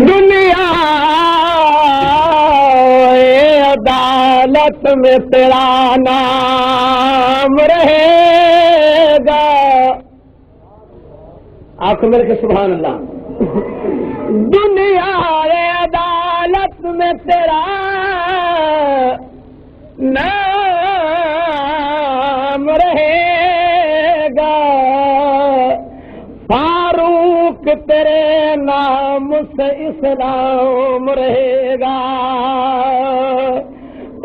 دنیا عدالت میں تیرا نام رہے گا. آنکھ مل کے سبحان اللہ. دنیا عدالت میں تیرا نام رہے گا. فاروق تیرے نام سے اسلام رہے گا.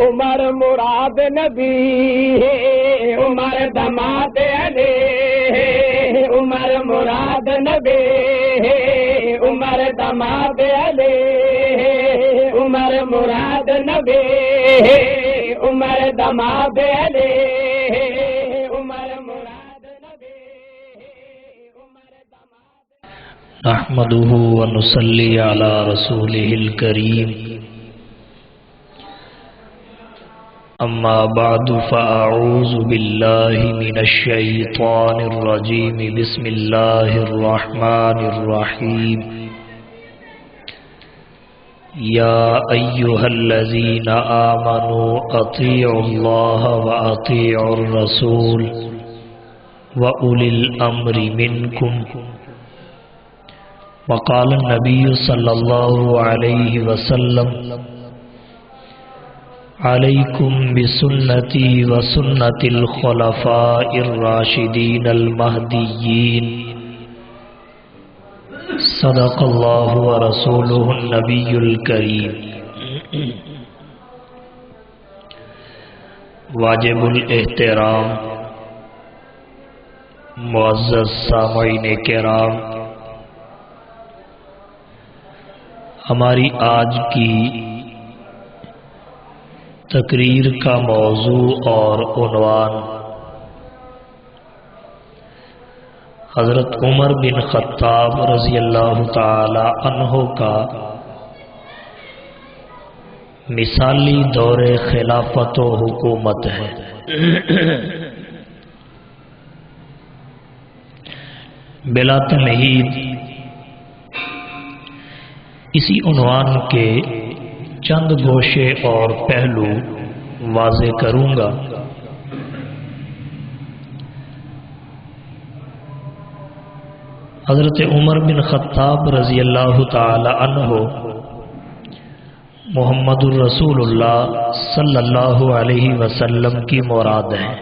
عمر مراد نبی ہے، عمر دماد علی ہے. عمر مراد نبی ہے، عمر دماد علی ہے. عمر مراد نبی ہے، عمر دماد علی ہے. عمر مراد نبی ہے، عمر دماد. نحمده ونصلي على رسوله الكريم. اما بعد فاعوذ بالله من الشيطان الرجيم. بسم الله الرحمن الرحيم. يا ايها الذين آمنوا اطيعوا الله واطيعوا الرسول واولي الامر منكم. وقال النبي صلى الله عليه وسلم: عليكم بسنتي وسنة الخلفاء الراشدين المهديين. صدق الله ورسوله النبي الكريم. واجب الاحترام معزز سامعین کرام، ہماری آج کی تقریر کا موضوع اور عنوان حضرت عمر بن خطاب رضی اللہ تعالی عنہ کا مثالی دور خلافت و حکومت ہے. بلا تمہید اسی عنوان کے چند گوشے اور پہلو واضح کروں گا. حضرت عمر بن خطاب رضی اللہ تعالی عنہ محمد الرسول اللہ صلی اللہ علیہ وسلم کی مراد ہیں.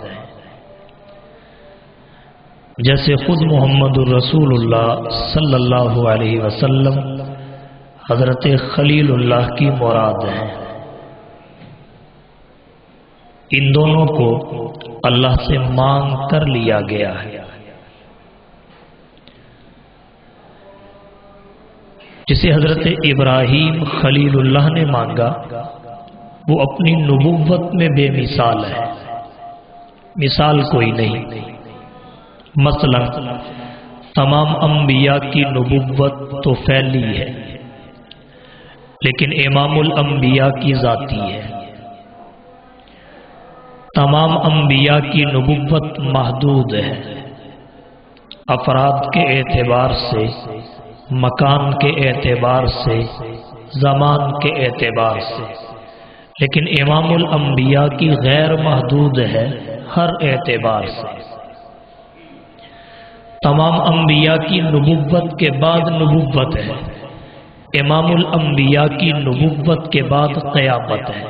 جیسے خود محمد الرسول اللہ صلی اللہ علیہ وسلم حضرت خلیل اللہ کی مراد ہیں. ان دونوں کو اللہ سے مانگ کر لیا گیا ہے. جسے حضرت ابراہیم خلیل اللہ نے مانگا وہ اپنی نبوت میں بے مثال ہے، مثال کوئی نہیں. مثلا تمام انبیاء کی نبوت تو پھیلی ہے، لیکن امام الانبیاء کی ذاتی ہے. تمام انبیاء کی نبوت محدود ہے، افراد کے اعتبار سے، مکان کے اعتبار سے، زمان کے اعتبار سے. لیکن امام الانبیاء کی غیر محدود ہے ہر اعتبار سے. تمام انبیاء کی نبوت کے بعد نبوت ہے، امام الانبیاء کی نبوت کے بعد قیامت ہے.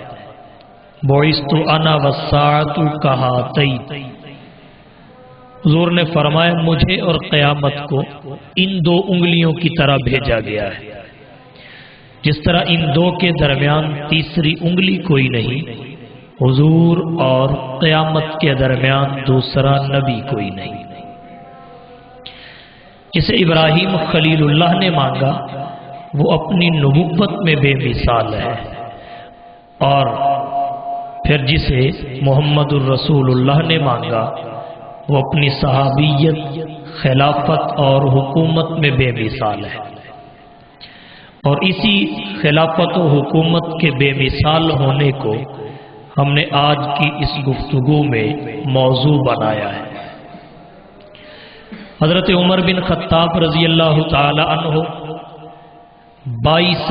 بعثت انا والساعۃ کہاتین. حضور نے فرمایا مجھے اور قیامت کو ان دو انگلیوں کی طرح بھیجا گیا ہے. جس طرح ان دو کے درمیان تیسری انگلی کوئی نہیں، حضور اور قیامت کے درمیان دوسرا نبی کوئی نہیں. جسے ابراہیم خلیل اللہ نے مانگا وہ اپنی نبوت میں بے مثال ہے، اور پھر جسے محمد الرسول اللہ نے مانگا وہ اپنی صحابیت، خلافت اور حکومت میں بے مثال ہے. اور اسی خلافت و حکومت کے بے مثال ہونے کو ہم نے آج کی اس گفتگو میں موضوع بنایا ہے. حضرت عمر بن خطاب رضی اللہ تعالی عنہ 22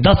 10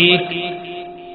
1,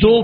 2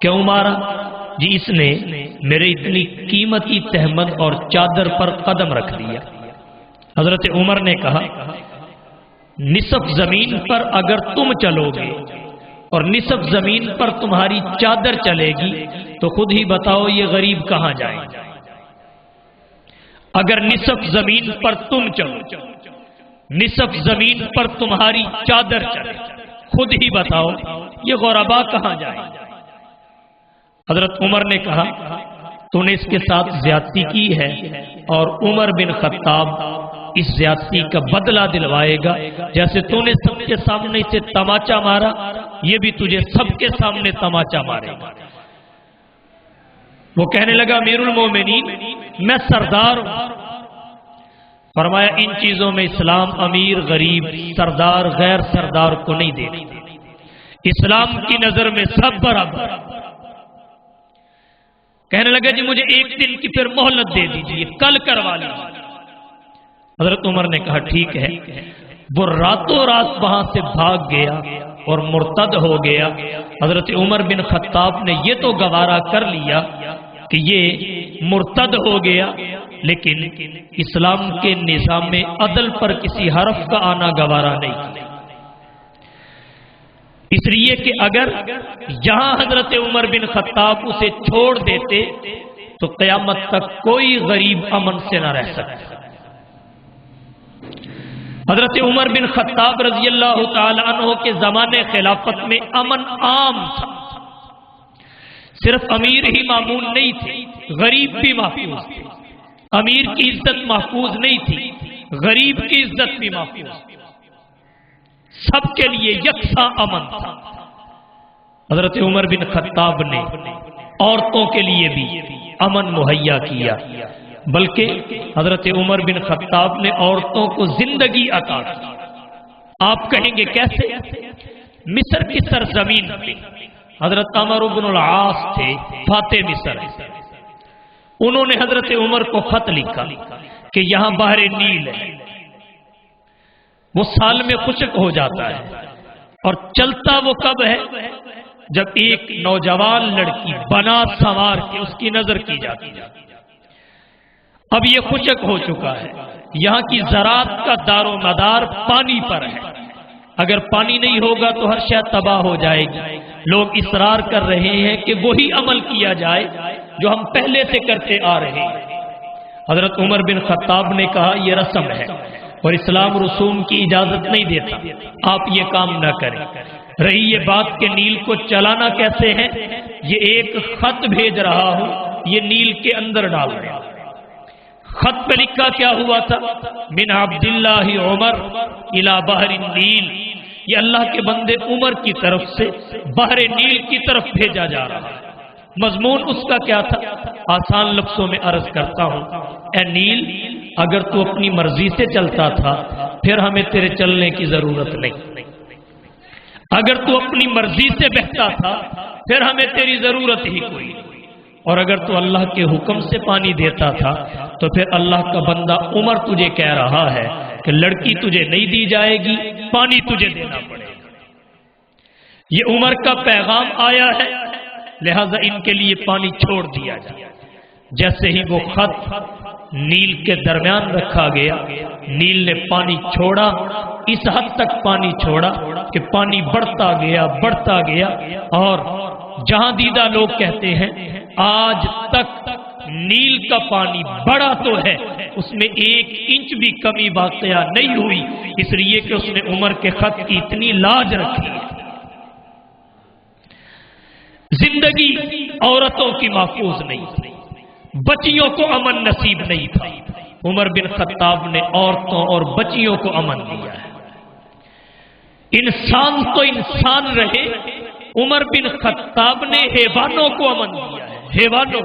کیوں مارا؟ جی اس نے میرے اتنی قیمتی تہمد اور چادر پر قدم رکھ دیا۔ حضرت عمر نے کہا نصف زمین پر اگر تم چلو گے اور نصف زمین پر تمہاری چادر چلے گی تو خود ہی بتاؤ یہ غریب کہاں جائیں گے۔ اگر نصف زمین پر تم چلو، نصف زمین پر تمہاری چادر چلے، خود ہی بتاؤ یہ غربا کہاں جائیں گے۔ حضرت عمر نے کہا تو نے اس کے ساتھ زیادتی کی ہے اور عمر بن خطاب اس زیادتی کا بدلہ دلوائے گا، جیسے تو نے سب کے سامنے اسے تماچا مارا یہ بھی تجھے سب کے سامنے تماچا مارے گا۔ وہ کہنے لگا امیر المومنین میں سردار ہوں۔ فرمایا ان چیزوں میں اسلام امیر غریب سردار غیر سردار کو نہیں دیکھتا، اسلام کی نظر میں سب برابر۔ کہنے لگا جی مجھے ایک دن کی پھر مہلت دے دیجیے، کل کروا لیجیے۔ حضرت عمر نے کہا ٹھیک ہے۔ وہ راتوں رات وہاں سے بھاگ گیا اور مرتد ہو گیا۔ حضرت عمر بن خطاب نے یہ تو گوارا کر لیا کہ یہ مرتد ہو گیا، لیکن اسلام کے نظام عدل پر کسی حرف کا آنا گوارا نہیں کیا، اس لیے کہ اگر یہاں حضرت عمر بن خطاب اسے چھوڑ دیتے تو قیامت تک کوئی غریب امن سے نہ رہ سکتا۔ حضرت عمر بن خطاب رضی اللہ تعالی عنہ کے زمانے خلافت میں امن عام تھا، صرف امیر ہی معمول نہیں تھے، غریب بھی محفوظ تھے۔ امیر کی عزت محفوظ نہیں تھی، غریب کی عزت بھی محفوظ تھی، سب کے لیے یکساں امن تھا۔ حضرت عمر بن خطاب نے عورتوں کے لیے بھی امن مہیا کیا، بلکہ حضرت عمر بن خطاب نے عورتوں کو زندگی عطا کی۔ آپ کہیں گے کیسے؟ مصر کی سرزمین پہ حضرت عمرو بن العاص تھے، فاتح مصر، انہوں نے حضرت عمر کو خط لکھا کہ یہاں بحر نیل ہے، وہ سال میں خشک ہو جاتا ہے، اور چلتا وہ کب ہے جب ایک نوجوان لڑکی بنا سنوار کے اس کی نظر کی جاتی ہے۔ اب یہ خشک ہو چکا ہے، یہاں کی زراعت کا دار و مدار پانی پر ہے، اگر پانی نہیں ہوگا تو ہر شے تباہ ہو جائے گی۔ لوگ اصرار کر رہے ہیں کہ وہی عمل کیا جائے جو ہم پہلے سے کرتے آ رہے ہیں۔ حضرت عمر بن خطاب نے کہا یہ رسم ہے اور اسلام رسوم کی اجازت نہیں دیتا، آپ یہ کام نہ کریں۔ رہی یہ بات کہ نیل کو چلانا کیسے ہے، یہ ایک خط بھیج رہا ہوں، یہ نیل کے اندر ڈال رہا ہوں۔ خط پہ لکھا کیا ہوا تھا؟ من عبداللہ عمر الی بحر النیل، یہ اللہ کے بندے عمر کی طرف سے بحر نیل کی طرف بھیجا جا رہا ہے۔ مضمون اس کا کیا تھا؟ آسان لفظوں میں عرض کرتا ہوں، اے نیل اگر تو اپنی مرضی سے چلتا تھا پھر ہمیں تیرے چلنے کی ضرورت نہیں، اگر تو اپنی مرضی سے بہتا تھا پھر ہمیں تیری ضرورت ہی کوئی نہیں، اور اگر تو اللہ کے حکم سے پانی دیتا تھا تو پھر اللہ کا بندہ عمر تجھے کہہ رہا ہے کہ لڑکی تجھے نہیں دی جائے گی، پانی تجھے دینا پڑے گا۔ یہ عمر کا پیغام آیا ہے، لہذا ان کے لیے پانی چھوڑ دیا جائے۔ جیسے ہی وہ خط نیل کے درمیان رکھا گیا، نیل نے پانی چھوڑا، اس حد تک پانی چھوڑا کہ پانی بڑھتا گیا، اور جہاں دیدہ لوگ کہتے ہیں آج تک نیل کا پانی بڑا تو ہے، اس میں 1 انچ بھی کمی واقعہ نہیں ہوئی، اس لیے کہ اس نے عمر کے خط کی اتنی لاج رکھی ہے۔ زندگی عورتوں کی محفوظ نہیں تھی، بچیوں کو امن نصیب نہیں تھا، عمر بن خطاب نے عورتوں اور بچیوں کو امن دیا ہے۔ انسان تو انسان رہے، عمر بن خطاب نے حیوانوں کو امن دیا ہے، حیوانوں۔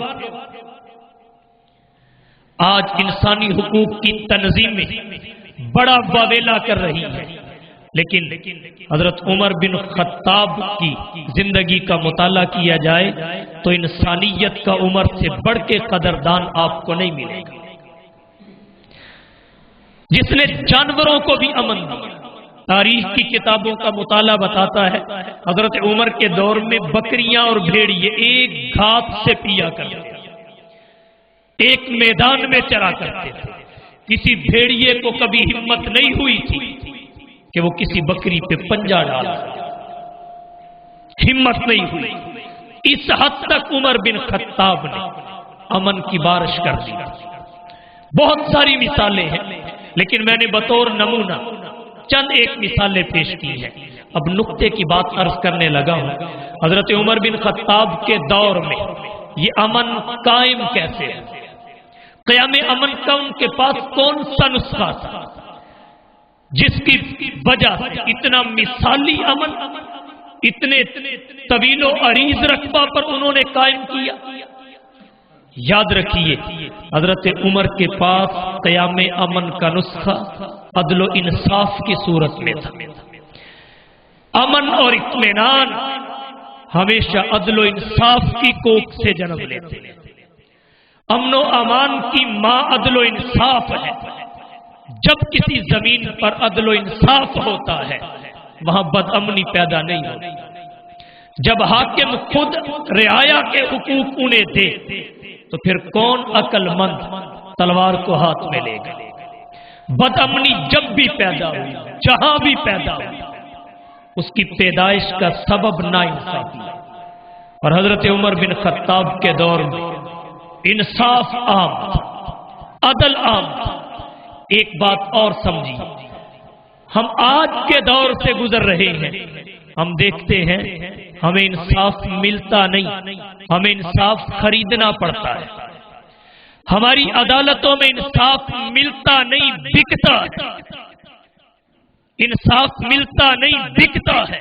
آج انسانی حقوق کی تنظیمیں بڑا واویلا کر رہی ہیں، لیکن حضرت عمر بن خطاب کی زندگی کا مطالعہ کیا جائے تو انسانیت کا عمر سے بڑھ کے قدردان آپ کو نہیں ملے گا، جس نے جانوروں کو بھی امن دیا، تاریخ کی کتابوں کا مطالعہ بتاتا ہے حضرت عمر کے دور میں بکریاں اور بھیڑیے ایک گھات سے پیا کرتے تھے، ایک میدان میں چرا کرتے تھے۔ کسی بھیڑیے کو کبھی ہمت نہیں ہوئی تھی کہ وہ کسی بکری پہ پنجہ ڈال، ہمت نہیں ہوئی۔ اس حد تک عمر بن خطاب نے امن کی بارش کر دی۔ بہت ساری مثالیں ہیں، لیکن میں نے بطور نمونہ چند ایک مثالیں پیش کی ہیں۔ اب نقطے کی بات عرض کرنے لگا ہوں، حضرت عمر بن خطاب کے دور میں یہ امن قائم کیسے ہے؟ قیام امن کا ان کے پاس کون سا نسخہ تھا جس کی وجہ سے اتنا مثالی امن اتنے طویل و عریض رقبہ پر انہوں نے قائم کیا؟ یاد رکھیے، حضرت عمر کے پاس قیام امن کا نسخہ عدل و انصاف کی صورت میں تھا۔ امن اور اطمینان ہمیشہ عدل و انصاف کی کوکھ سے جنم لیتے ہیں۔ امن و امان کی ماں عدل و انصاف ہے۔ جب کسی زمین پر عدل و انصاف ہوتا ہے وہاں بد امنی پیدا نہیں ہوتی۔ جب حاکم خود رعایا کے حقوق انہیں دے تو پھر کون عقل مند تلوار کو ہاتھ میں لے گا؟ بد امنی جب بھی پیدا ہوئی، جہاں بھی پیدا ہوئی، اس کی پیدائش کا سبب ناانصافی ہے۔ اور حضرت عمر بن خطاب کے دور میں انصاف عام تھا، عدل عام تھا۔ ایک بات اور سمجھیے، ہم آج کے دور سے گزر رہے ہیں، ہم دیکھتے ہیں ہمیں انصاف ملتا نہیں، ہمیں انصاف خریدنا پڑتا ہے۔ ہماری عدالتوں میں انصاف ملتا نہیں، بکتا ہے۔ انصاف ملتا نہیں، بکتا ہے۔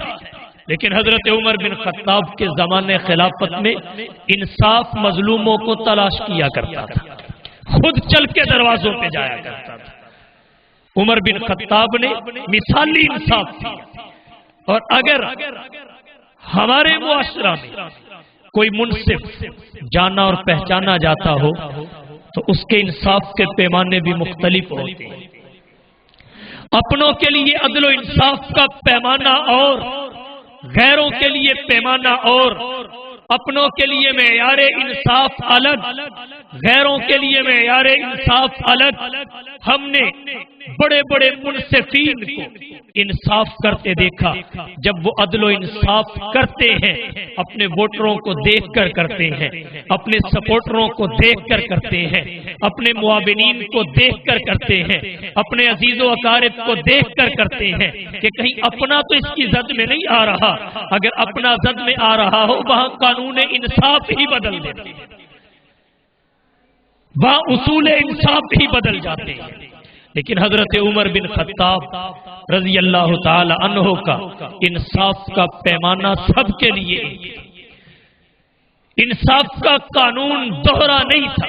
لیکن حضرت عمر بن خطاب کے زمانے خلافت میں انصاف مظلوموں کو تلاش کیا کرتا تھا، خود چل کے دروازوں پہ جایا کرتا تھا۔ عمر بن خطاب نے مثالی انصاف کیا۔ اور اگر ہمارے معاشرہ میں کوئی منصف جانا اور پہچانا جاتا ہو تو اس کے انصاف کے پیمانے بھی مختلف ہوتے ہیں۔ اپنوں کے لیے عدل و انصاف کا پیمانہ اور، غیروں کے لیے پیمانہ اور، اپنوں کے لیے معیار انصاف الگ، غیروں کے لیے معیار انصاف الگ۔ ہم نے بڑے بڑے منصفین کو انصاف کرتے دیکھا، جب وہ عدل و انصاف کرتے ہیں اپنے ووٹروں کو دیکھ کر کرتے ہیں، اپنے سپورٹروں کو دیکھ کر کرتے ہیں، اپنے معاونین کو دیکھ کر کرتے ہیں، اپنے عزیز و اقارب کو دیکھ کر کرتے ہیں کہ کہیں اپنا تو اس کی زد میں نہیں آ رہا۔ اگر اپنا زد میں آ رہا ہو وہاں قانون انصاف ہی بدل دیتے ہیں، وہاں اصول انصاف ہی بدل جاتے ہیں۔ لیکن حضرت عمر بن خطاب رضی اللہ تعالی عنہ کا انصاف کا پیمانہ سب کے لیے، انصاف کا قانون دوہرا نہیں تھا،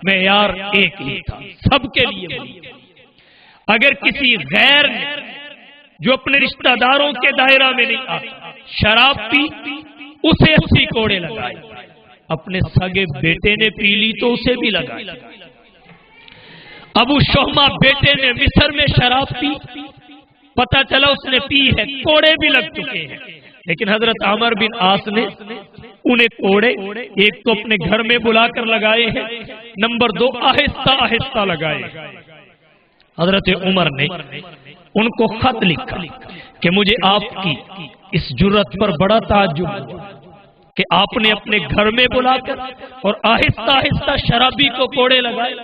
معیار ایک ہی تھا، سب کے لیے۔ اگر کسی غیر نے جو اپنے رشتہ داروں کے دائرہ میں نہیں آتا شراب پی، اسے 80 کوڑے لگائے، اپنے سگے بیٹے نے پی لی تو اسے بھی لگائے۔ ابو شہما بیٹے نے مصر میں شراب پی، پتہ چلا اس نے پی ہے، کوڑے بھی لگ چکے ہیں۔ لیکن حضرت عمر بن عاص نے انہیں کوڑے ایک تو اپنے گھر میں بلا کر لگائے ہیں، نمبر 2 آہستہ آہستہ لگائے۔ حضرت عمر نے ان کو خط لکھا کہ مجھے آپ کی اس جرت پر بڑا تعجب ہوا کہ آپ نے اپنے گھر میں بلا کر اور آہستہ آہستہ شرابی کو کوڑے لگائے۔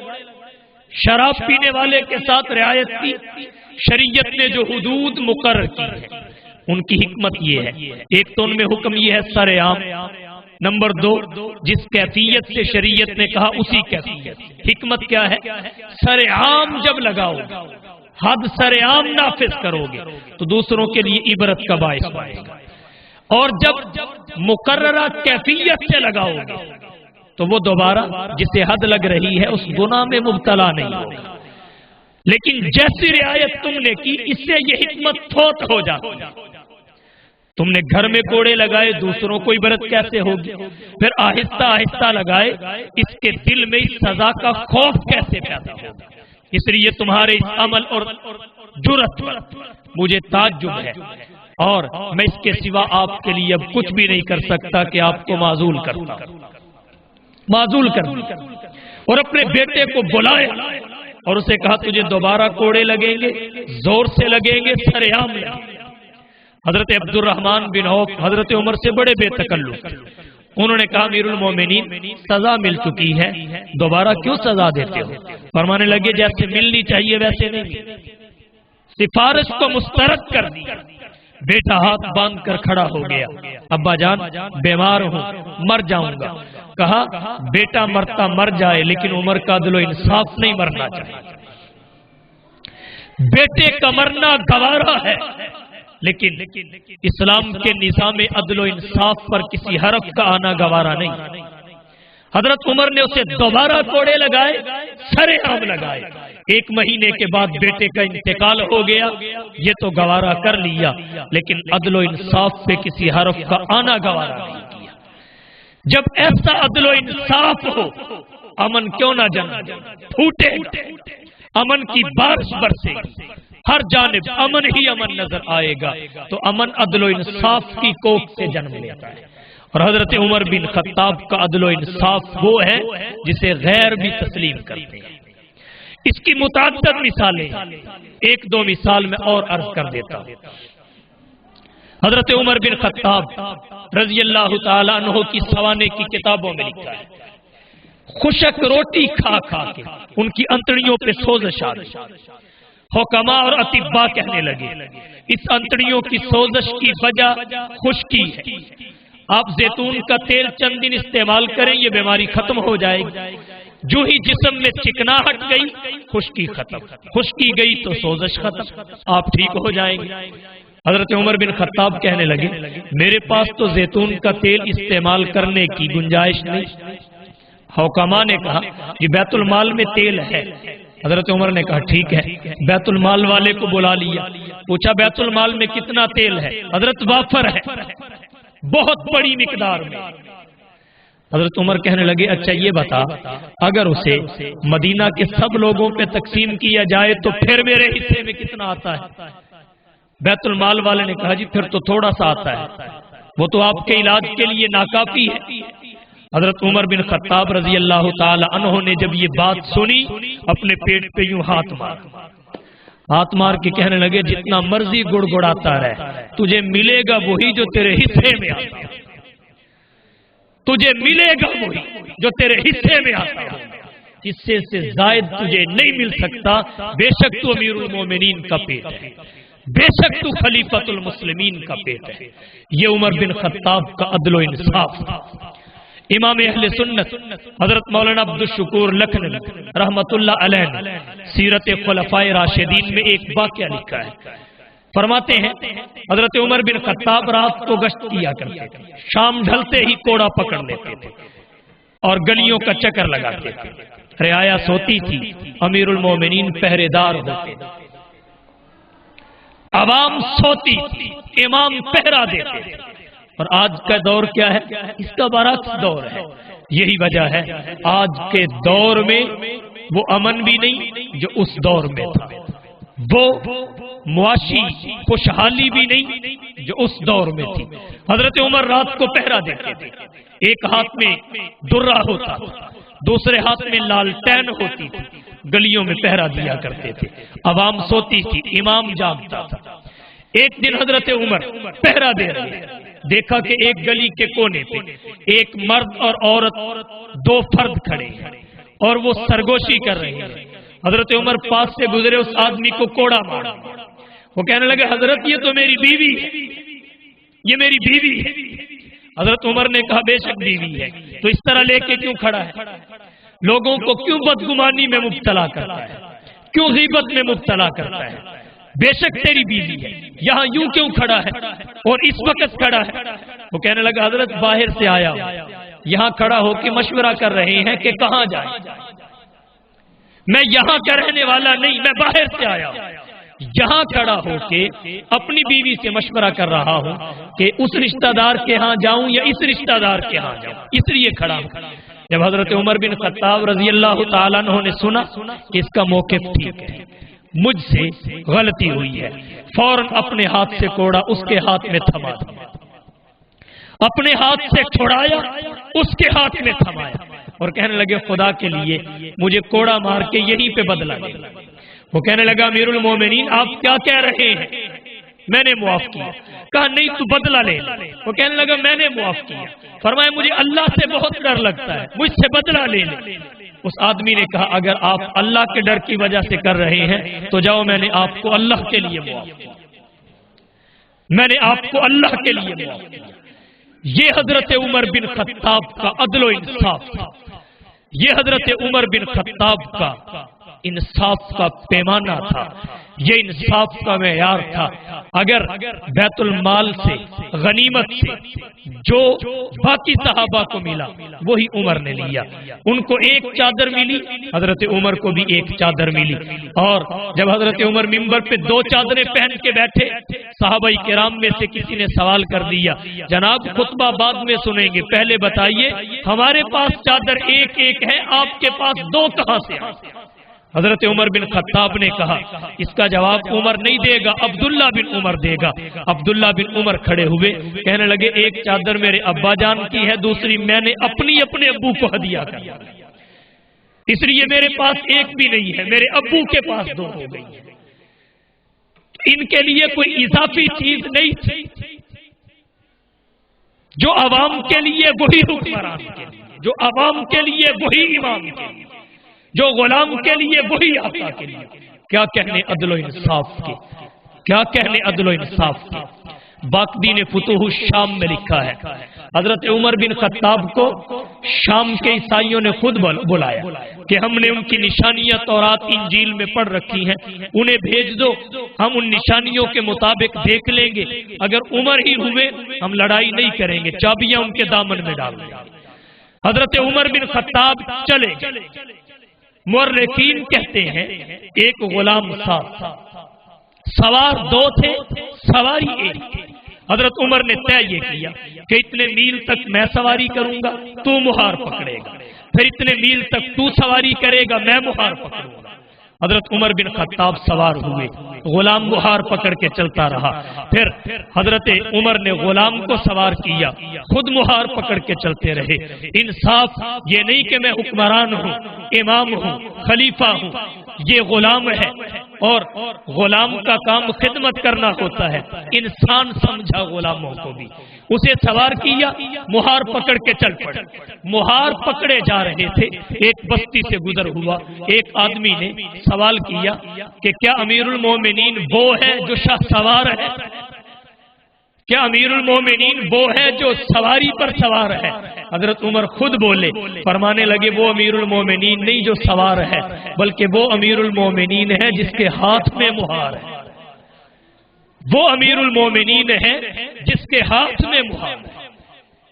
شراب پینے والے کے ساتھ رعایت کی شریعت نے جو حدود مقرر کی ہے ان کی حکمت یہ ہے، ایک تو ان میں حکم یہ ہے سر عام، نمبر 2 جس کیفیت سے شریعت نے کہا اسی کیفیت۔ حکمت کیا ہے؟ سر عام جب لگاؤ گے، حد سر عام نافذ کرو گے تو دوسروں کے لیے عبرت کا باعث بنے گا، اور جب مقررہ کیفیت سے لگاؤ گے تو وہ دوبارہ جسے حد لگ رہی ہے اس گناہ میں مبتلا نہیں ہوگا۔ لیکن جیسی رعایت تم نے کی اس سے یہ حکمت فوت ہو جاتی ہے۔ تم نے گھر میں کوڑے لگائے، دوسروں کو عبرت کیسے ہوگی؟ پھر آہستہ آہستہ لگائے، اس کے دل میں اس سزا کا خوف کیسے پیدا ہوگا؟ اس لیے تمہارے اس عمل اور جرت پر مجھے تعجب ہے اور میں اس کے سوا آپ کے لیے اب کچھ بھی نہیں کر سکتا کہ آپ کو معزول کرتا، معزول کر، اور اپنے بیٹے کو بلایا اور اسے کہا تجھے دوبارہ کوڑے لگیں گے، زور سے لگیں گے، سر عام لگیں۔ حضرت عبد الرحمن بن عوف حضرت عمر سے بڑے بے تکلف، انہوں نے کہا امیر المومنین سزا مل چکی ہے، دوبارہ کیوں سزا دیتے ہو؟ فرمانے لگے جیسے ملنی چاہیے ویسے نہیں، سفارش کو مسترد کر دی۔ بیٹا ہاتھ باندھ کر کھڑا ہو گیا، ابا جان بیمار ہوں، مر جاؤں گا۔ کہا بیٹا مرتا مر جائے لیکن عمر کا عدل و انصاف نہیں مرنا چاہیے۔ بیٹے کا مرنا گوارا ہے لیکن اسلام کے نظام عدل و انصاف پر کسی حرف کا آنا گوارا نہیں۔ حضرت عمر نے اسے دوبارہ کوڑے لگائے، سرے عام لگائے۔ 1 مہینے کے بعد بیٹے کا انتقال ہو گیا، یہ تو گوارا کر لیا لیکن عدل و انصاف پہ کسی حرف کا آنا گوارا نہیں کیا۔ جب ایسا عدل و انصاف ہو، امن کیوں نہ جنم پھوٹے گا، امن کی بارش برسے گی، ہر جانب امن ہی امن نظر آئے گا، تو امن عدل و انصاف کی کوکھ سے جنم لیتا ہے۔ اور حضرت عمر بن خطاب کا عدل و انصاف وہ ہے جسے غیر بھی تسلیم کرتے ہیں۔ اس کی متعدد مثالیں، 1-2 مثال میں اور عرض کر دیتا ہوں۔ حضرت عمر بن خطاب رضی اللہ تعالیٰ عنہ کی سوانے کی کتابوں میں لکھا ہے، خشک روٹی کھا کھا کے ان کی انتڑیوں پہ سوزش آ گئی۔ حکما اور اطباء کہنے لگے اس انتڑیوں کی سوزش کی وجہ خشکی ہے، آپ زیتون کا تیل چند دن استعمال کریں یہ بیماری ختم ہو جائے گی۔ جو ہی جسم میں چکناہٹ گئی خشکی ختم، خشکی گئی تو سوزش ختم، آپ ٹھیک ہو جائیں گے۔ حضرت عمر بن خطاب کہنے لگے میرے پاس تو زیتون کا تیل استعمال کرنے کی گنجائش نہیں۔ حکما نے کہا کہ بیت المال میں تیل ہے۔ حضرت عمر نے کہا ٹھیک ہے، بیت المال والے کو بلا لیا، پوچھا بیت المال میں کتنا تیل ہے؟ حضرت وافر ہے، بہت بڑی مقدار میں۔ حضرت عمر کہنے لگے اچھا یہ بتا اگر اسے مدینہ کے سب لوگوں پہ تقسیم کیا جائے تو پھر میرے حصے میں کتنا آتا ہے؟ بیت المال والے نے کہا جی پھر تو تھوڑا سا آتا ہے، وہ تو آپ کے علاج کے لیے ناکافی ہے۔ حضرت عمر بن خطاب رضی اللہ تعالی عنہ نے جب یہ بات سنی اپنے پیٹ پہ یوں ہاتھ مار کے کہنے لگے جتنا مرضی گڑ گڑاتا رہے تجھے ملے گا وہی جو تیرے حصے میں آتا ہے، تجھے ملے گا وہی جو تیرے حصے میں آتا ہے، حصے سے زائد تجھے نہیں مل سکتا۔ بے شک تو امیر المومنین کا پیٹ ہے، بے شک تو خلیفۃ المسلمین کا پیٹ ہے۔ یہ عمر بن خطاب کا عدل و انصاف تھا۔ امام اہل سنت حضرت مولانا عبد الشکور لکھنوی رحمت اللہ علیہ نے سیرت خلفائے راشدین میں ایک واقعہ لکھا ہے، فرماتے ہیں حضرت عمر بن خطاب رات کو گشت کیا کرتے تھے، شام ڈھلتے ہی کوڑا پکڑ لیتے تھے اور گلیوں کا چکر لگاتے تھے۔ رعایا سوتی تھی، امیر المومنین پہرے دار ہوتے تھے، عوام سوتی تھی، امام پہرا دیتے تھے۔ اور آج کا دور کیا ہے؟ اس کا برعکس دور ہے۔ یہی وجہ ہے آج کے دور میں وہ امن بھی نہیں جو اس دور میں تھا، وہ معاشی خوشحالی بھی نہیں جو اس دور میں تھی۔ حضرت عمر رات کو پہرا دیتے تھے، ایک ہاتھ میں درہ ہوتا تھا، دوسرے ہاتھ میں لالٹین ہوتی تھی، گلیوں میں پہرا دیا کرتے تھے، عوام سوتی تھی، امام جاگتا تھا۔ ایک دن حضرت عمر پہرا دے رہے، دیکھا کہ ایک گلی کے کونے پہ ایک مرد اور عورت 2 فرد کھڑے ہیں اور وہ سرگوشی کر رہے ہیں۔ حضرت عمر پاس سے گزرے، اس آدمی کو کوڑا مارا، وہ کہنے لگے حضرت یہ تو میری بیوی ہے، یہ میری بیوی ہے۔ حضرت عمر نے کہا بے شک بیوی ہے، تو اس طرح لے کے کیوں کھڑا ہے؟ لوگوں کو کیوں بدگمانی میں مبتلا کرتا ہے، کیوں غیبت میں مبتلا کرتا ہے؟ بے شک تیری بیوی ہے، یہاں یوں کیوں کھڑا ہے اور اس وقت کھڑا ہے؟ وہ کہنے لگا حضرت باہر سے آیا ہوں، یہاں کھڑا ہو کے مشورہ کر رہے ہیں کہ کہاں جائیں، میں یہاں کا رہنے والا نہیں، میں باہر سے آیا ہوں، یہاں کھڑا ہو کے اپنی بیوی سے مشورہ کر رہا ہوں کہ اس رشتہ دار کے ہاں جاؤں یا اس رشتہ دار کے ہاں جاؤں، اس لیے کھڑا ہوں۔ جب حضرت عمر بن خطاب رضی اللہ تعالیٰ عنہ نے سنا کہ اس کا موقف ٹھیک ہے، مجھ سے غلطی ہوئی ہے. فوراً اپنے ہاتھ سے کوڑا اس کے ہاتھ میں تھما دیا، اپنے ہاتھ سے چھڑایا اس کے ہاتھ میں تھمایا اور کہنے لگے خدا کے لیے مجھے کوڑا مار کے یہیں پہ بدلہ لے. وہ کہنے لگا امیر المومنین آپ کیا کہہ رہے ہیں؟ میں نے معاف کیا. کہا نہیں تو بدلہ لے. وہ کہنے لگا میں نے معاف کیا. فرمایا مجھے اللہ سے بہت ڈر لگتا ہے، مجھ سے بدلہ لے لے. اس آدمی نے کہا اگر آپ اللہ کے ڈر کی وجہ سے کر رہے ہیں تو جاؤ، میں نے آپ کو اللہ کے لیے معاف کیا، میں نے آپ کو اللہ کے لیے معاف کیا. یہ حضرت عمر بن خطاب کا عدل و انصاف تھا. یہ حضرت عمر بن خطاب کا انصاف کا پیمانہ تھا، یہ انصاف کا معیار تھا. اگر بیت المال سے غنیمت سے جو باقی صحابہ کو ملا وہی عمر نے لیا. ان کو ایک چادر ملی، حضرت عمر کو بھی ایک چادر ملی. اور جب حضرت عمر منبر پہ 2 چادریں پہن کے بیٹھے، صحابہ کرام میں سے کسی نے سوال کر دیا جناب خطبہ بعد میں سنیں گے، پہلے بتائیے ہمارے پاس چادر ایک ایک ہے، آپ کے پاس 2 کہاں سے آئے؟ حضرت عمر بن خطاب نے کہا اس کا جواب عمر نہیں دے گا، عبداللہ بن عمر دے گا. عبداللہ بن عمر کھڑے ہوئے، کہنے لگے ایک چادر میرے ابا جان کی ہے، دوسری میں نے اپنے ابو کو ہدیہ کر دیا، اس لیے میرے پاس ایک بھی نہیں ہے، میرے ابو کے پاس 2 ہو گئی ہے. ان کے لیے کوئی اضافی چیز نہیں تھی. جو عوام کے لیے وہی حکمران کے لیے، جو عوام کے لیے وہی امام کے لیے، جو غلام کے لیے وہی آقا کے لیے. کیا کہنے عدل و انصاف کے، کیا کہنے عدل و انصاف کے. باقی نے فتوح الشام میں لکھا ہے حضرت عمر بن خطاب کو شام کے عیسائیوں نے خود بلایا کہ ہم نے ان کی نشانیاں تورات انجیل میں پڑھ رکھی ہیں، انہیں بھیج دو، ہم ان نشانیوں کے مطابق دیکھ لیں گے، اگر عمر ہی ہوئے ہم لڑائی نہیں کریں گے، چابیاں ان کے دامن میں ڈال دیں گے. حضرت عمر بن خطاب چلے. مورخین کہتے ہیں ایک غلام ساتھ، سوار 2 تھے، سواری 1 تھی. حضرت عمر نے طے یہ کیا کہ اتنے میل تک میں سواری کروں گا، تو مہار پکڑے گا، پھر اتنے میل تک تو سواری کرے گا، میں مہار پکڑوں گا. حضرت عمر بن خطاب سوار ہوئے، غلام مہار پکڑ کے چلتا رہا. پھر حضرت عمر نے غلام کو سوار کیا، خود مہار پکڑ کے چلتے رہے. انصاف یہ نہیں کہ میں حکمران ہوں، امام ہوں، خلیفہ ہوں، یہ غلام ہے اور غلام کا کام خدمت کرنا ہوتا ہے. انسان سمجھا غلاموں کو بھی، اسے سوار کیا، مہار پکڑ کے چل پڑے. مہار پکڑے جا رہے تھے، ایک بستی سے گزر ہوا. ایک آدمی نے سوال کیا کہ کیا امیر المومنین وہ ہے جو شاہ سوار ہے؟ کیا امیر المومنین وہ ہے جو سواری پر سوار ہے؟ حضرت عمر خود بولے، فرمانے لگے وہ امیر المومنین نہیں جو سوار ہے، بلکہ وہ امیر المومنین ہے جس کے ہاتھ میں مہار ہے. وہ امیر المومنین ہے جس کے ہاتھ میں مہار ہے.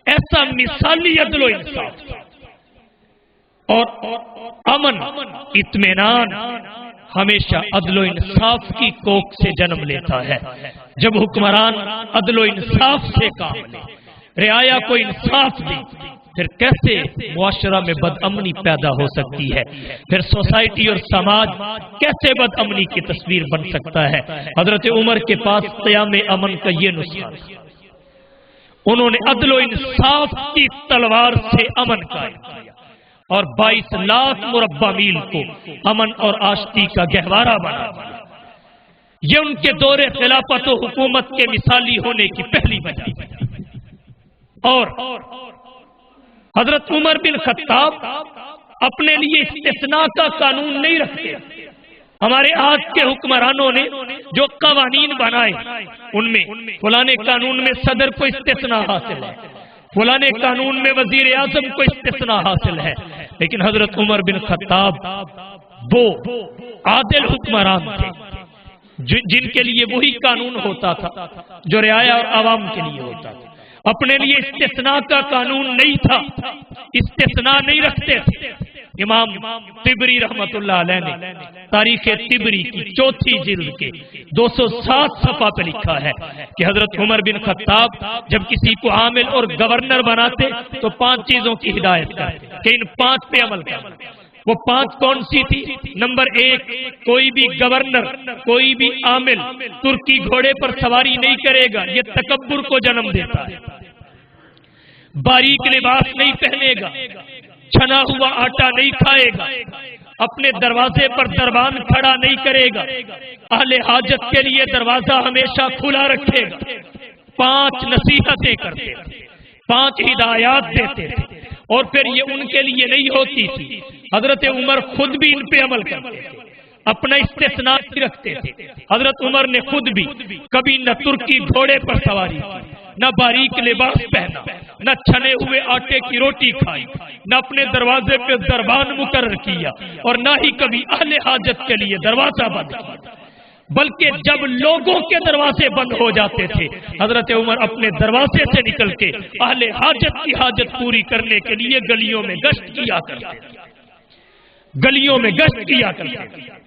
ایسا مثالی عدل و انصاف اور امن اطمینان ہمیشہ عدل و انصاف کی کوکھ سے جنم لیتا ہے. جب حکمران عدل و انصاف سے کام لے، رعایا کو انصاف دے، پھر کیسے معاشرہ میں بد امنی پیدا ہو سکتی ہے، پھر سوسائٹی اور سماج کیسے بد امنی کی تصویر بن سکتا ہے. حضرت عمر کے پاس قیام امن کا یہ نسخہ تھا. انہوں نے عدل و انصاف کی تلوار سے امن قائم کیا اور 22 لاکھ مربع میل کو امن اور آشتی کا گہوارہ بنا دیا. یہ ان کے دور خلافت و حکومت کے مثالی ہونے کی پہلی وجہ. اور حضرت عمر بن خطاب اپنے لیے استثناء کا قانون نہیں رکھتے. ہمارے آج کے حکمرانوں نے جو قوانین بنائے ان میں فلانے قانون میں صدر کو استثناء حاصل ہے، فلانے قانون میں وزیر اعظم کو استثناء حاصل ہے. لیکن حضرت عمر بن خطاب وہ عادل حکمران تھے جن کے لیے وہی قانون ہوتا تھا جو رعایا اور عوام کے لیے ہوتا تھا. اپنے لیے استثناء کا قانون نہیں تھا، استثناء نہیں رکھتے تھے. امام طبری رحمت اللہ علیہ نے تاریخ طبری کی 4 جلد کے 207 صفحہ پہ لکھا ہے کہ حضرت عمر بن خطاب جب کسی کو عامل اور گورنر بناتے تو 5 چیزوں کی ہدایت کرتے کہ ان 5 پہ عمل کرنا. وہ 5 کون سی تھی؟ نمبر 1، کوئی بھی گورنر، کوئی بھی عامل ترکی گھوڑے پر سواری نہیں کرے گا، یہ تکبر کو جنم دیتا ہے۔ باریک لباس نہیں پہنے گا، چھنا ہوا آٹا نہیں کھائے گا، اپنے دروازے پر دربان کھڑا نہیں کرے گا، اہل حاجت کے لیے دروازہ ہمیشہ کھلا رکھے گا۔ 5 نصیحتیں کرتے تھے، 5 ہدایات دیتے تھے، اور پھر یہ ان کے لیے نہیں ہوتی تھی، حضرت عمر خود بھی ان پہ عمل کرتے تھے، اپنا استثناء بھی رکھتے تھے۔ حضرت عمر نے خود بھی کبھی نہ ترکی گھوڑے پر سواری کی، نہ باریک لباس پہنا، نہ چھنے ہوئے آٹے کی روٹی کھائی، نہ اپنے دروازے پہ دربان مقرر کیا، اور نہ ہی کبھی اہل حاجت کے لیے دروازہ بند کیا، بلکہ جب لوگوں کے دروازے بند ہو جاتے تھے، حضرت عمر اپنے دروازے سے نکل کے اہل حاجت کی حاجت پوری کرنے کے لیے گلیوں میں گشت کیا کرتے تھے، گلیوں میں گشت کیا کرتے تھے۔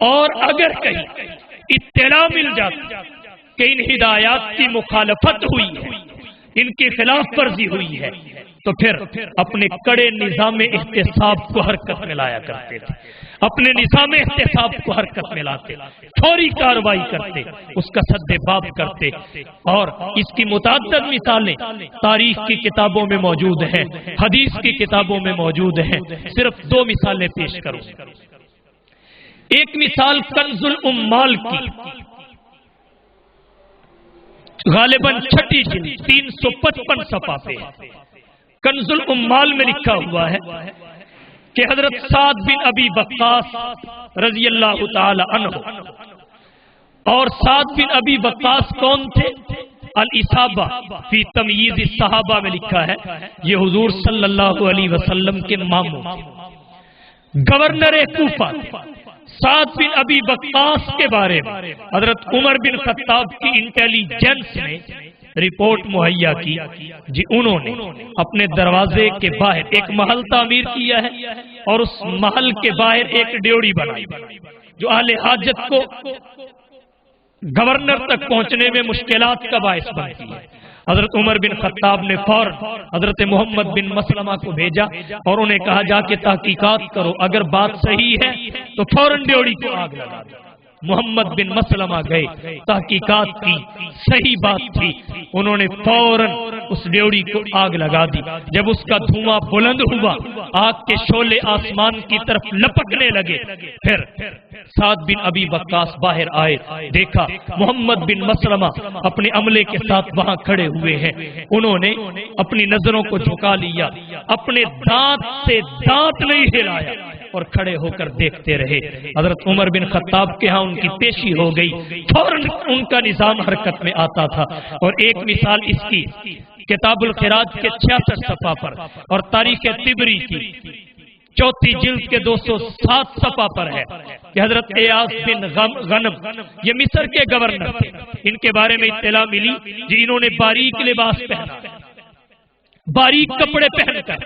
اور اگر کہیں اطلاع مل جاتی کہ ان ہدایات کی مخالفت ہوئی ہے، ان کی خلاف ورزی ہوئی ہے، تو پھر اپنے کڑے نظام احتساب کو حرکت میں لایا کرتے تھے، اپنے نظام احتساب کو حرکت میں لاتے، فوری کارروائی کرتے، اس کا سد باب کرتے۔ اور اس کی متعدد مثالیں تاریخ کی کتابوں میں موجود ہیں، حدیث کی کتابوں میں موجود ہیں۔ صرف 2 مثالیں پیش کروں۔ ایک مثال کنز الامال کی، غالباً 6 جلد 355 صفحہ پہ کنز الامال میں لکھا ہوا ہے کہ حضرت سعد بن ابی وقاص رضی اللہ تعالی عنہ، اور سعد بن ابی وقاص کون تھے؟ الاصابہ فی تمییز الصحابہ میں لکھا ہے یہ حضور صلی اللہ علیہ وسلم کے ماموں تھے، گورنر کوفہ تھے۔ سعد بن ابی وقاص کے بارے میں حضرت عمر بن خطاب کی انٹیلیجنس نے رپورٹ مہیا کی، جی انہوں نے اپنے دروازے کے باہر ایک محل تعمیر کیا ہے، اور اس محل کے باہر ایک ڈیوڑی بنائی جو اہل حاجت کو گورنر تک پہنچنے میں مشکلات کا باعث بنتی ہے۔ حضرت عمر بن خطاب نے فوراً حضرت محمد بن مسلمہ کو بھیجا اور انہیں کہا جا کے تحقیقات کرو، اگر بات صحیح ہے تو فوراً ڈیوڑی کو آگ لگا دو۔ محمد بن مسلمہ گئے، تحقیقات کی، صحیح بات تھی، انہوں نے فوراً اس ڈیوڑی کو آگ لگا دی۔ جب اس کا دھواں بلند ہوا، آگ کے شعلے آسمان کی طرف لپکنے لگے، پھر سعد بن ابی وقاص باہر آئے، دیکھا محمد بن مسلمہ اپنے عملے کے ساتھ وہاں کھڑے ہوئے ہیں۔ انہوں نے اپنی نظروں کو جھکا لیا، اپنے دانت سے دانت نہیں ہلایا، اور کھڑے ہو کر دیکھتے رہے۔ حضرت عمر بن خطاب کے ہاں ان کی پیشی ہو گئی، فوراً ان کا نظام حرکت میں آتا تھا۔ اور ایک مثال اس کی کتاب الخراج کے 66 صفحہ پر، اور تاریخ طبری کی 4 جلد کے 207 صفحہ پر ہے کہ حضرت ایاس بن غنم، یہ مصر کے گورنر تھے، ان کے بارے میں اطلاع ملی جی انہوں نے باریک لباس پہنا، باریک کپڑے پہن کر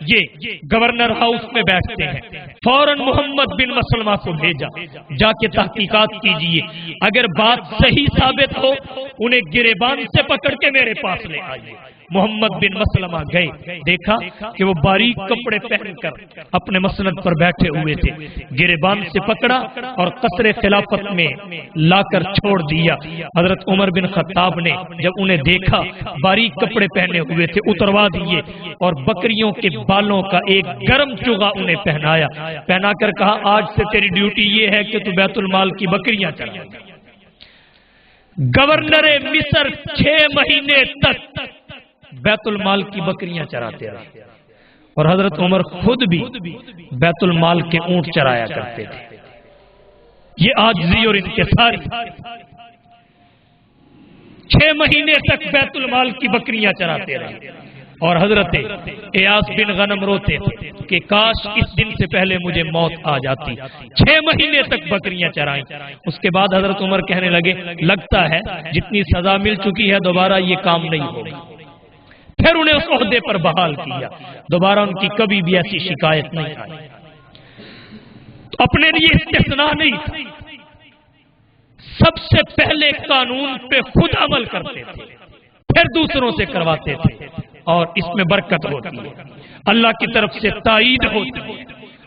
یہ گورنر ہاؤس میں بیٹھتے ہیں۔ فوراً محمد بن مسلمہ کو بھیجا، جا کے تحقیقات کیجئے، اگر بات صحیح ثابت ہو انہیں گریبان سے پکڑ کے میرے پاس لے آئیے۔ محمد بن مسلمہ گئے، دیکھا کہ وہ باریک کپڑے پہن کر اپنے مسند پر بیٹھے ہوئے تھے، گریبان سے پکڑا اور قصر خلافت میں لا کر چھوڑ دیا۔ حضرت عمر بن خطاب نے جب انہیں دیکھا باریک کپڑے پہنے ہوئے تھے، اتروا دیے اور بکریوں کے بالوں کا ایک گرم چوغا انہیں پہنایا، پہنا کر کہا آج سے تیری ڈیوٹی یہ ہے کہ تو بیت المال کی بکریاں چرائے۔ گورنر مصر 6 مہینے تک بیت المال کی بکریاں چراتے رہے، اور حضرت عمر خود بھی بیت المال کے اونٹ چرایا کرتے تھے۔ یہ عاجزی اور انکساری، 6 مہینے تک بیت المال کی بکریاں چراتے رہے، اور حضرت ایاس بن غنم روتے تھے کہ کاش اس دن سے پہلے مجھے موت آ جاتی۔ 6 مہینے تک بکریاں چرائیں۔ اس کے بعد حضرت عمر کہنے لگے لگتا ہے جتنی سزا مل چکی ہے دوبارہ یہ کام نہیں ہوگا۔ پھر انہیں اس عہدے پر بحال کیا، دوبارہ ان کی کبھی بھی ایسی شکایت نہیں آئی۔ اپنے لیے استثناء نہیں تھا، سب سے پہلے قانون پہ خود عمل کرتے تھے، پھر دوسروں سے کرواتے تھے، اور اس میں برکت ہوتی ہے، اللہ کی طرف سے تائید ہوتی ہے،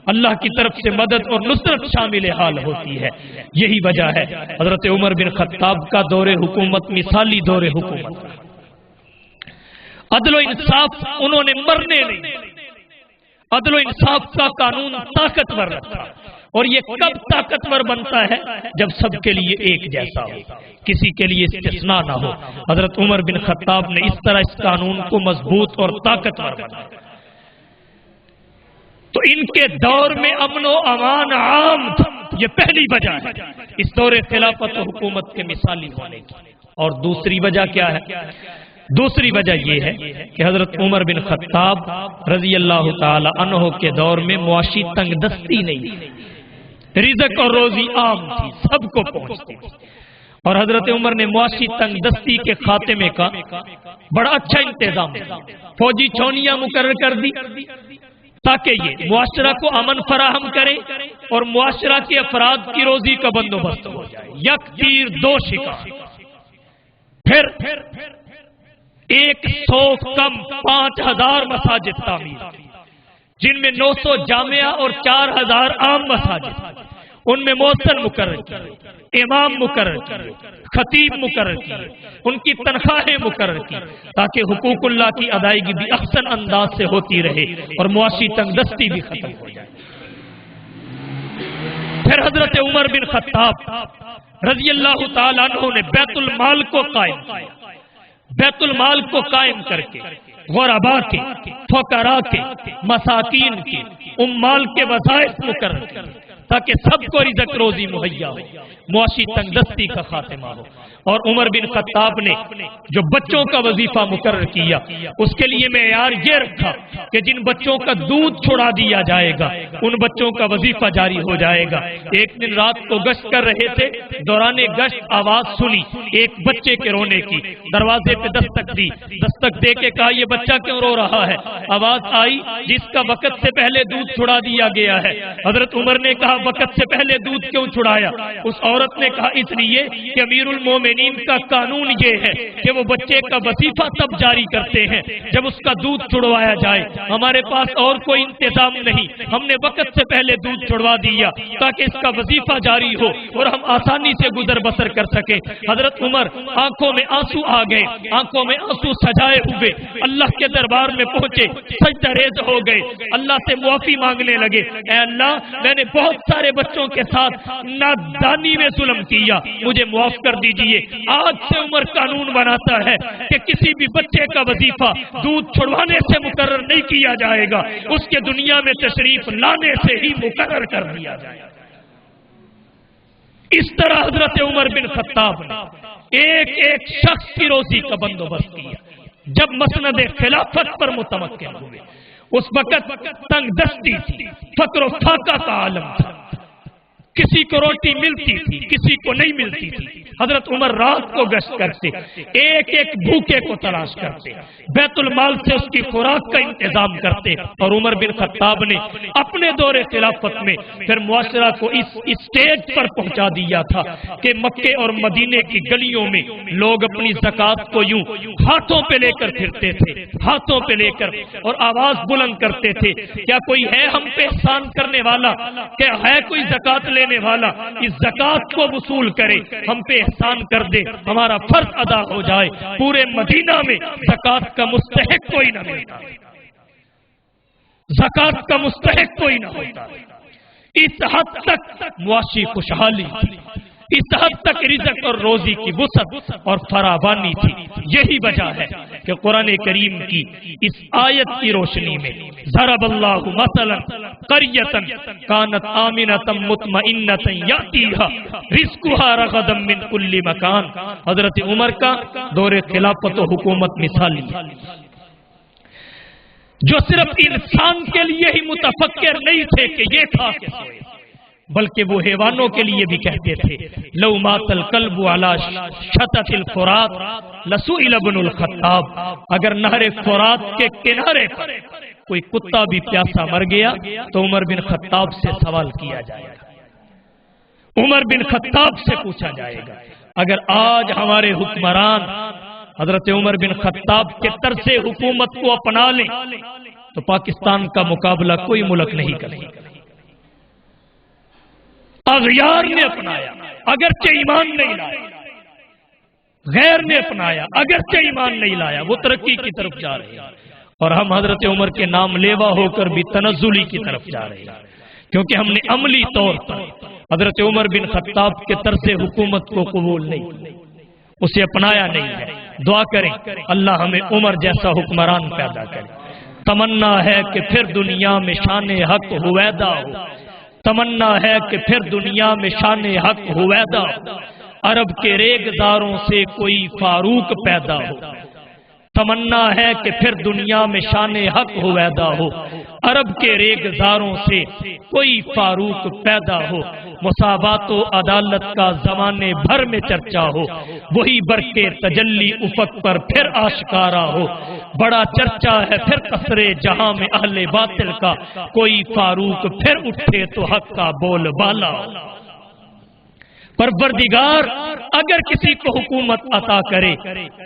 اللہ کی طرف سے مدد اور نصرت شامل حال ہوتی ہے. یہی وجہ ہے حضرت عمر بن خطاب کا دور حکومت مثالی دور حکومت تھا. عدل و انصاف انہوں نے مرنے نہیں. عدل و انصاف کا قانون طاقتور رکھا. اور یہ کب طاقتور بنتا ہے؟ جب سب کے لیے ایک جیسا ہو، کسی کے لیے استثناء نہ ہو. حضرت عمر بن خطاب نے اس طرح اس قانون کو مضبوط اور طاقتور بنایا. تو ان کے دور میں امن و امان عام تھا. یہ پہلی وجہ ہے اس دور خلافت و حکومت کے مثالی ہونے کی. اور دوسری وجہ کیا ہے؟ دوسری وجہ یہ ہے کہ حضرت عمر بن خطاب رضی اللہ تعالی عنہ کے دور میں معاشی تنگ دستی نہیں تھی. رزق اور روزی عام تھی، سب کو پہنچتی تھی. اور حضرت عمر نے معاشی تنگ دستی کے خاتمے کا بڑا اچھا انتظام کیا. فوجی چھاؤنیاں مقرر کر دی تاکہ یہ معاشرہ کو امن فراہم کرے اور معاشرہ کے افراد کی روزی کا بندوبست ہو جائے. یک تیر دو شکار. پھر 100 کم 5000 مساجد تعمیر، جن میں 900 جامعہ اور 4000 عام مساجد. ان میں مؤذن مقرر کیے، امام مقرر کیے، خطیب مقرر کیے، ان کی تنخواہیں مقرر کی تاکہ حقوق اللہ کی ادائیگی بھی احسن انداز سے ہوتی رہے اور معاشی تنگ دستی بھی ختم ہو جائے. پھر حضرت عمر بن خطاب رضی اللہ تعالیٰ عنہ نے بیت المال کو قائم کیا. بیت المال کو قائم کر کے غرباء کے، فقراء کے، مساکین کے، عمال کے وظائف مقرر کیے تاکہ سب کو رزق روزی مہیا ہو، معاشی تنگ دستی کا خاتمہ ہو. اور عمر بن خطاب نے جو بچوں کا وظیفہ مقرر کیا اس کے لیے معیار یہ رکھا کہ جن بچوں کا دودھ چھڑا دیا جائے گا ان بچوں کا وظیفہ جاری ہو جائے گا. ایک دن رات کو گشت کر رہے تھے، دوران گشت آواز سنی ایک بچے کے رونے کی. دروازے پہ دستک دی، دستک دے کے کہا یہ بچہ کیوں رو رہا ہے؟ آواز آئی جس کا وقت سے پہلے دودھ چھڑا دیا گیا ہے. حضرت عمر نے کہا وقت سے پہلے دودھ کیوں چھڑایا؟ اس عورت نے کہا اس لیے کہ امیر المومنین کا قانون یہ ہے کہ وہ بچے کا وظیفہ تب جاری کرتے ہیں جب اس کا دودھ چھڑوایا جائے. ہمارے پاس اور کوئی انتظام نہیں، ہم نے وقت سے پہلے دودھ چھڑوا دیا تاکہ اس کا وظیفہ جاری ہو اور ہم آسانی سے گزر بسر کر سکیں. حضرت عمر آنکھوں میں آنسو آ گئے، آنکھوں میں آنسو سجائے ہوئے اللہ کے دربار میں پہنچے، سجدہ ریز ہو گئے، اللہ سے معافی مانگنے لگے. اے اللہ، میں نے بہت سارے بچوں کے ساتھ نادانی میں ظلم کیا، مجھے معاف کر دیجئے. آج سے عمر قانون بناتا ہے کہ کسی بھی بچے کا وظیفہ دودھ چھڑوانے سے مقرر نہیں کیا جائے گا، اس کے دنیا میں تشریف لانے سے ہی مقرر کر دیا جائے گا. اس طرح حضرت عمر بن خطاب نے ایک ایک شخص کی روزی کا بندوبست کیا. جب مسند خلافت پر متمکن ہوئے اس وقت تنگ دستی تھی، فقر و فاقہ کا عالم تھا. کسی کو روٹی ملتی تھی، کسی کو نہیں ملتی تھی. حضرت عمر رات کو گشت کرتے، ایک ایک بھوکے کو تلاش کرتے، بیت المال سے اس کی خوراک کا انتظام کرتے. اور عمر بن خطاب نے اپنے دور خلافت میں پھر معاشرہ کو اس اسٹیج پر پہنچا دیا تھا کہ مکے اور مدینے کی گلیوں میں لوگ اپنی زکوٰۃ کو یوں ہاتھوں پہ لے کر پھرتے تھے، ہاتھوں پہ لے کر، اور آواز بلند کرتے تھے کیا کوئی ہے ہم پہ احسان کرنے والا؟ کیا ہے کوئی زکوٰۃ لینے والا؟ اس زکوٰۃ کو وصول کرے، ہم پہ احسان کر دے، ہمارا فرض ادا ہو جائے. پورے مدینہ میں زکوٰۃ کا مستحق کوئی نہ ملتا، زکوٰۃ کا مستحق کوئی نہ ہوتا. اس حد تک معاشی خوشحالی تھی، اس حد تک رزق اور روزی کی وسعت اور فراوانی تھی. یہی وجہ ہے کہ قرآن کریم کی اس آیت کی روشنی میں ضرب اللہ مثلا قریۃ کانت آمنۃ مطمئنۃ یأتیھا رزقھا رغدا من کل مکان. حضرت عمر کا دور خلافت و حکومت مثالی ہے جو صرف انسان کے لیے ہی متفکر نہیں تھے کہ یہ کھا کے سوئے، بلکہ وہ حیوانوں کے لیے بھی کہتے تھے لو مات الکلب علی شطۃ الفرات لسئل ابن الخطاب. اگر نہر فرات کے کنارے پر کوئی کتا بھی پیاسا مر گیا تو عمر بن خطاب سے سوال کیا جائے گا، عمر بن خطاب سے پوچھا جائے گا. اگر آج ہمارے حکمران حضرت عمر بن خطاب کے طرز حکومت کو اپنا لیں تو پاکستان کا مقابلہ کوئی ملک نہیں کرے. اغیار نے اپنایا اگرچہ ایمان نہیں لایا، غیر نے اپنایا اگرچہ ایمان نہیں لایا، وہ ترقی کی طرف جا رہے ہیں، اور ہم حضرت عمر کے نام لیوا ہو کر بھی تنزلی کی طرف جا رہے ہیں، کیونکہ ہم نے عملی طور پر حضرت عمر بن خطاب کے طرز حکومت کو قبول نہیں، اسے اپنایا نہیں ہے۔ دعا کریں اللہ ہمیں عمر جیسا حکمران پیدا کرے۔ تمنا ہے کہ پھر دنیا میں شان حق ہویدا ہو، تمنا ہے کہ پھر دنیا میں شان حق ہویدا ہو، عرب کے ریگزاروں سے کوئی فاروق پیدا ہو، تمنا ہے کہ پھر دنیا میں شان حق ہویدا ہو، عرب کے ریگزاروں سے کوئی فاروق پیدا ہو، مساوات و عدالت کا زمانے بھر میں چرچا ہو، وہی برقے تجلی افق پر پھر آشکارا ہو، بڑا چرچا ہے پھر قصرے جہاں میں اہل باطل کا، کوئی فاروق پھر اٹھے تو حق کا بول بالا ہو۔ پروردگار اگر کسی کو حکومت عطا کرے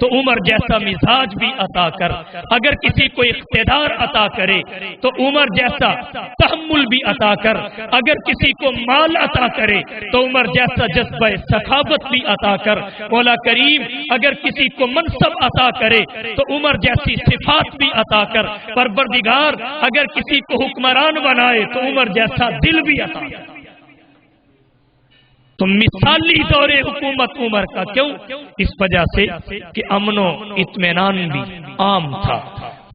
تو عمر جیسا مزاج بھی عطا کر، اگر کسی کو اقتدار عطا کرے تو عمر جیسا تحمل بھی عطا کر، اگر کسی کو مال عطا کرے تو عمر جیسا جذبہ سخاوت بھی عطا کر۔ مولا کریم اگر کسی کو منصب عطا کرے تو عمر جیسی صفات بھی عطا کر۔ پروردگار اگر کسی کو حکمران بنائے تو عمر جیسا دل بھی عطا کر۔ تو مثالی دور حکومت عمر کا کیوں؟ اس وجہ سے کہ امن و اطمینان بھی عام تھا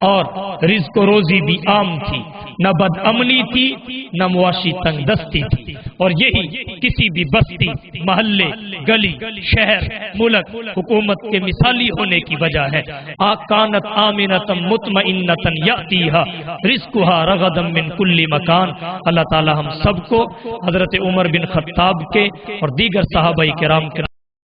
اور رزق و روزی بھی عام تھی، نہ بد امنی تھی نہ معاشی تنگ دستی تھی، اور یہی کسی بھی بستی، محلے، گلی، شہر، ملک حکومت کے مثالی ہونے کی وجہ ہے۔ کانت آمنۃ مطمئنۃ یأتیھا رزقھا رغدا من کل مکان۔ اللہ تعالی ہم سب کو حضرت عمر بن خطاب کے اور دیگر صحابہ کرام کے